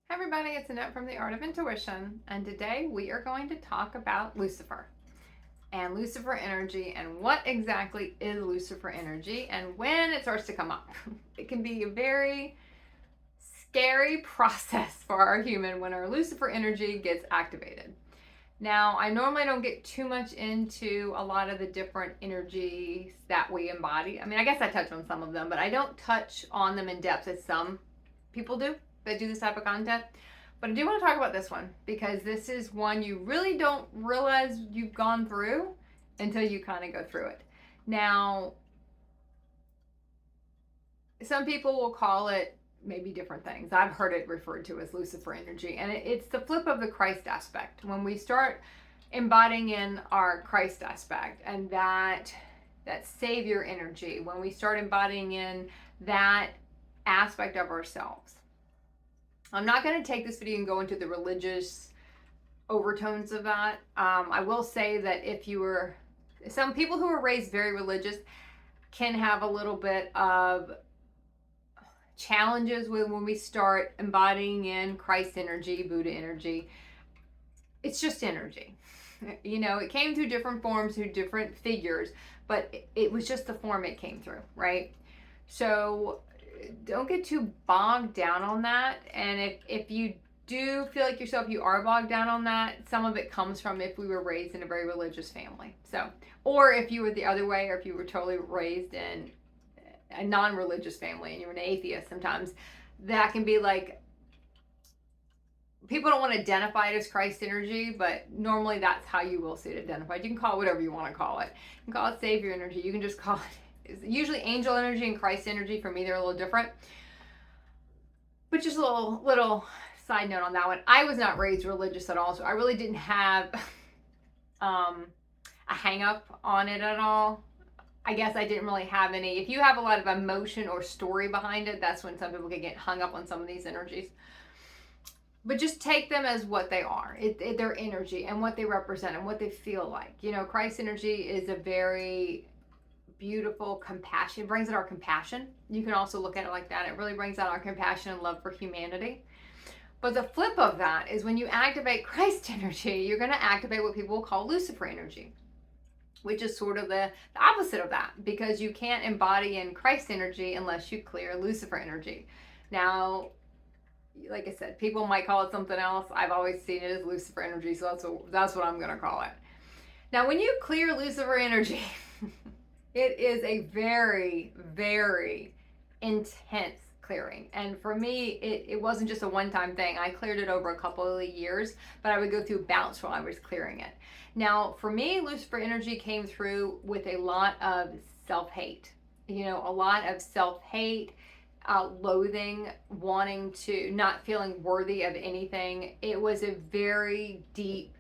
Hi everybody, it's Annette from The Art of Intuition, and today we are going to talk about Lucifer and Lucifer energy and what exactly is Lucifer energy and when it starts to come up. It can be a very scary process for our human when our Lucifer energy gets activated. Now, I normally don't get too much into a lot of the different energies that we embody. I mean, I guess I touch on some of them, but I don't touch on them in depth as some people do that do this type of content. But I do want to talk about this one because this is one you really don't realize you've gone through until you kind of go through it. Now, some people will call it maybe different things. I've heard it referred to as Lucifer energy, and it's the flip of the Christ aspect. When we start embodying in our Christ aspect and that Savior energy, when we start embodying in that aspect of ourselves. I'm not going to take this video and go into the religious overtones of that. I will say that some people who are raised very religious can have a little bit of challenges with when we start embodying in Christ energy, Buddha energy. It's just energy. You know, it came through different forms, through different figures, but it was just the form it came through, right? So don't get too bogged down on that. And if you do feel like yourself you are bogged down on that, some of it comes from if we were raised in a very religious family. So, or if you were the other way, or if you were totally raised in a non-religious family and you're an atheist, sometimes that can be like, people don't want to identify it as Christ energy, but normally that's how you will see it identified. You can call it whatever you want to call it. You can call it Savior energy. You can just call it, usually angel energy and Christ energy. For me, they're a little different. But just a little side note on that one. I was not raised religious at all, so I really didn't have a hang up on it at all. I guess I didn't really have any. If you have a lot of emotion or story behind it, that's when some people can get hung up on some of these energies. But just take them as what they are. Their energy and what they represent and what they feel like. You know, Christ energy is a very beautiful compassion. It brings out our compassion. You can also look at it like that. It really brings out our compassion and love for humanity. But the flip of that is when you activate Christ energy, you're going to activate what people will call Lucifer energy, which is sort of the opposite of that, because you can't embody in Christ energy unless you clear Lucifer energy. Now, like I said, people might call it something else. I've always seen it as Lucifer energy, so that's what I'm going to call it. Now, when you clear Lucifer energy, it is a very, very intense clearing. And for me, it wasn't just a one-time thing. I cleared it over a couple of years, but I would go through bouts while I was clearing it. Now, for me, Lucifer energy came through with a lot of self-hate. You know, a lot of self-hate, loathing, wanting to, not feeling worthy of anything. It was a very deep,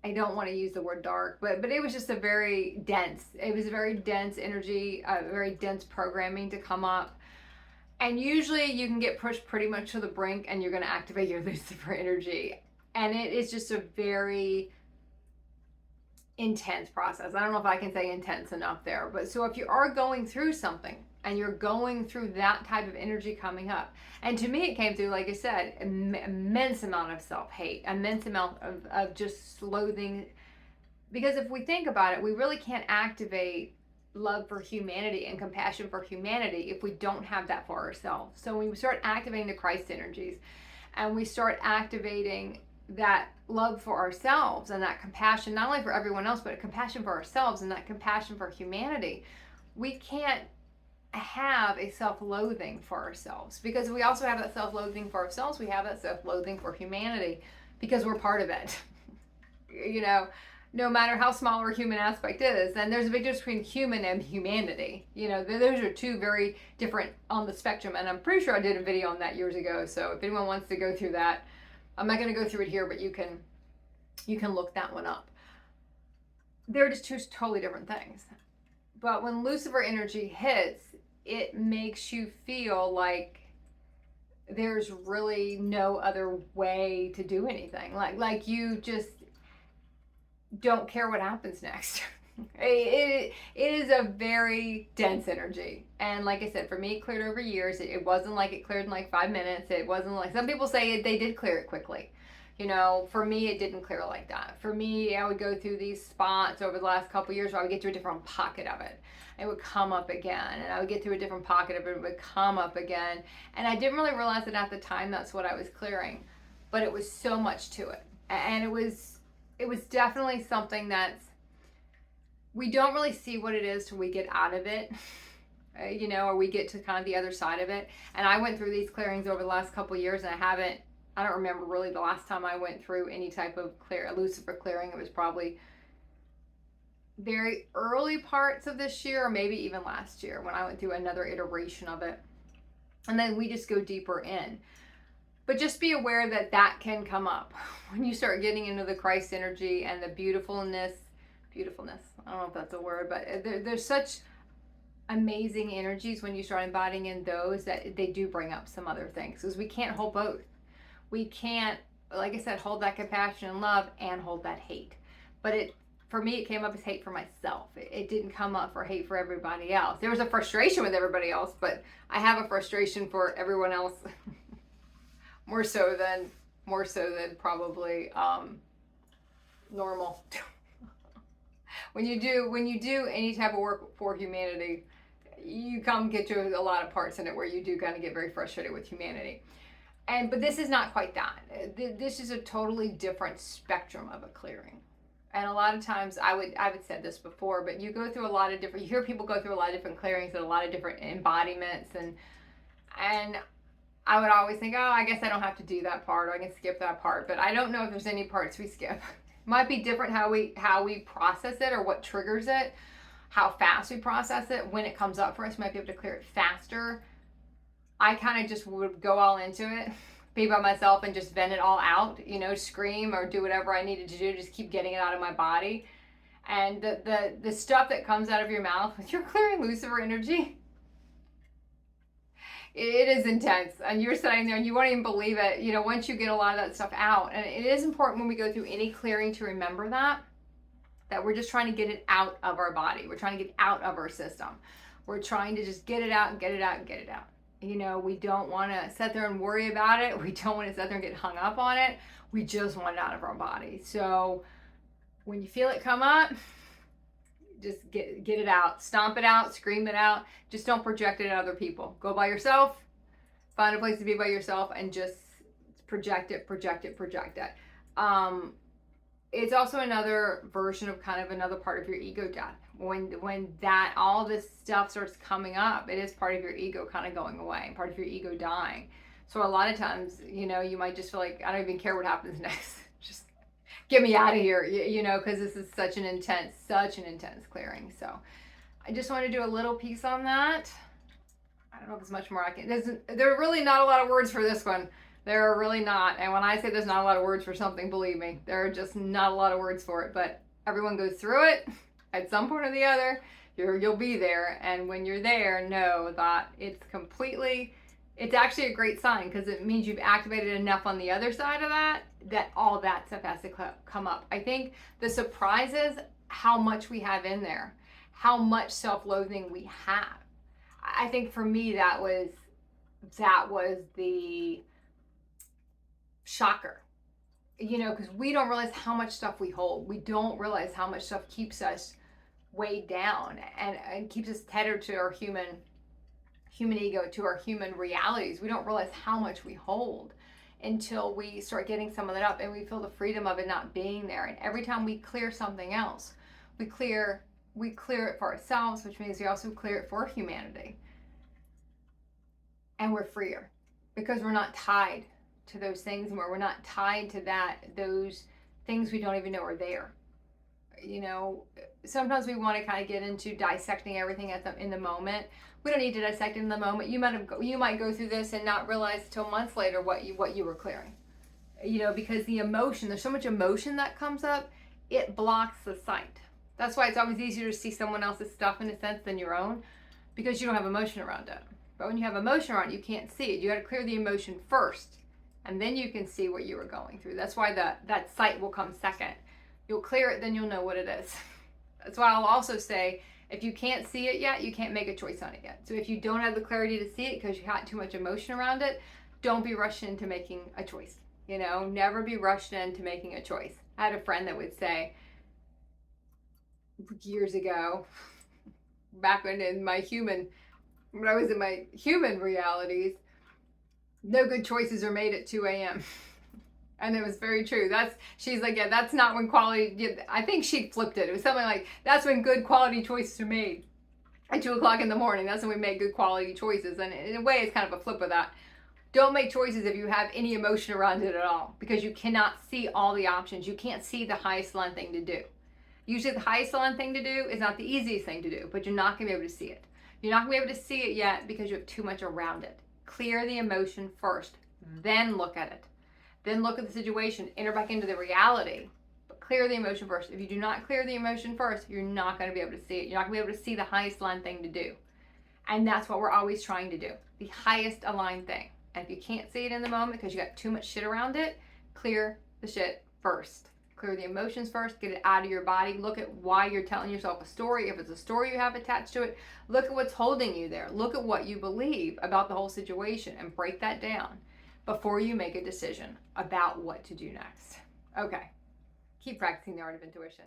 I don't want to use the word dark, but it was just a very dense energy, very dense programming to come up. And usually you can get pushed pretty much to the brink and you're going to activate your Lucifer energy. And it is just a very intense process. I don't know if I can say intense enough there, but so if you are going through something and you're going through that type of energy coming up, and to me it came through, like I said, immense amount of self-hate, immense amount of just loathing, because if we think about it, we really can't activate love for humanity and compassion for humanity if we don't have that for ourselves. So when we start activating the Christ energies and we start activating that love for ourselves and that compassion, not only for everyone else, but compassion for ourselves and that compassion for humanity, we can't have a self-loathing for ourselves, because we also have that self-loathing for ourselves. We have that self-loathing for humanity because we're part of it. You know, no matter how small our human aspect is, and there's a big difference between human and humanity. You know, those are two very different on the spectrum, and I'm pretty sure I did a video on that years ago. So if anyone wants to go through that, I'm not going to go through it here, but you can look that one up. They're just two totally different things. But when Lucifer energy hits, it makes you feel like there's really no other way to do anything. Like you just don't care what happens next. It is a very dense energy. And like I said, for me, it cleared over years. It wasn't like it cleared in like 5 minutes. It wasn't like some people say they did clear it quickly. For me, it didn't clear like that. For me, I would go through these spots over the last couple of years where I would get to a different pocket of it. It would come up again, and I would get through a different pocket of it. It would come up again. And I didn't really realize that at the time that's what I was clearing. But it was so much to it. And it was definitely something that's, we don't really see what it is till we get out of it, or we get to kind of the other side of it. And I went through these clearings over the last couple of years, and I don't remember really the last time I went through any type of Lucifer clearing. It was probably very early parts of this year, or maybe even last year when I went through another iteration of it. And then we just go deeper in. But just be aware that that can come up when you start getting into the Christ energy and the beautifulness. I don't know if that's a word, but there's such amazing energies when you start embodying in those that they do bring up some other things, because we can't hold both. We can't, like I said, hold that compassion and love and hold that hate. But for me, it came up as hate for myself. It didn't come up for hate for everybody else. There was a frustration with everybody else, but I have a frustration for everyone else more so than probably normal. When you do any type of work for humanity, you get to a lot of parts in it where you do kind of get very frustrated with humanity. But this is not quite that. This is a totally different spectrum of a clearing. And a lot of times, I've said this before, but you go through a lot of different, you hear people go through a lot of different clearings and a lot of different embodiments, and I would always think, oh, I guess I don't have to do that part, or I can skip that part. But I don't know if there's any parts we skip. Might be different how we process it, or what triggers it, how fast we process it. When it comes up for us, we might be able to clear it faster. I kind of just would go all into it, be by myself, and just vent it all out, scream or do whatever I needed to do, just keep getting it out of my body. And the stuff that comes out of your mouth, you're clearing Lucifer energy. It is intense, and you're sitting there and you won't even believe it, once you get a lot of that stuff out. And it is important when we go through any clearing to remember that we're just trying to get it out of our body. We're trying to get out of our system. We're trying to just get it out and get it out and get it out. We don't want to sit there and worry about it. We don't want to sit there and get hung up on it. We just want it out of our body. So when you feel it come up, just get it out, stomp it out, scream it out. Just don't project it at other people. Go by yourself, find a place to be by yourself, and just project it. It's also another version of kind of another part of your ego death. When that all this stuff starts coming up, it is part of your ego kind of going away, part of your ego dying. So a lot of times, you might just feel like, I don't even care what happens next. Just get me out of here, because this is such an intense clearing. So I just want to do a little piece on that. I don't know if there's much more I can. There are really not a lot of words for this one. There are really not. And when I say there's not a lot of words for something, believe me, there are just not a lot of words for it. But everyone goes through it at some point or the other. You'll be there. And when you're there, know that it's actually a great sign, because it means you've activated enough on the other side of that all that stuff has to come up. I think the surprise is how much we have in there, how much self-loathing we have. I think for me, that was the shocker, because we don't realize how much stuff we hold. We don't realize how much stuff keeps us weighed down and keeps us tethered to our human ego, to our human realities. We don't realize how much we hold until we start getting some of that up and we feel the freedom of it not being there. And every time we clear something else, we clear it for ourselves, which means we also clear it for humanity. And we're freer because we're not tied to those things, and we're not tied to those things we don't even know are there. Sometimes we want to kind of get into dissecting everything in the moment. We don't need to dissect it in the moment. You might go through this and not realize till months later what you were clearing. Because the emotion, there's so much emotion that comes up, it blocks the sight. That's why it's always easier to see someone else's stuff in a sense than your own, because you don't have emotion around it. But when you have emotion around it, you can't see it. You got to clear the emotion first, and then you can see what you were going through. That's why that sight will come second. You'll clear it, then you'll know what it is. That's why I'll also say, if you can't see it yet, you can't make a choice on it yet. So if you don't have the clarity to see it because you got too much emotion around it, don't be rushed into making a choice. Never be rushed into making a choice. I had a friend that would say years ago, back when I was in my human realities, no good choices are made at 2 a.m. And it was very true. She's like, yeah, that's not when quality, I think she flipped it. It was something like, that's when good quality choices are made at 2 o'clock in the morning. That's when we make good quality choices. And in a way, it's kind of a flip of that. Don't make choices if you have any emotion around it at all, because you cannot see all the options. You can't see the highest line thing to do. Usually the highest line thing to do is not the easiest thing to do, but you're not going to be able to see it. You're not going to be able to see it yet because you have too much around it. Clear the emotion first, then look at it. Then look at the situation, enter back into the reality, but clear the emotion first. If you do not clear the emotion first, you're not going to be able to see it. You're not going to be able to see the highest line thing to do. And that's what we're always trying to do, the highest aligned thing. And if you can't see it in the moment because you got too much shit around it, clear the shit first. Clear the emotions first, get it out of your body. Look at why you're telling yourself a story. If it's a story you have attached to it, look at what's holding you there. Look at what you believe about the whole situation and break that down before you make a decision about what to do next. Okay, keep practicing the art of intuition.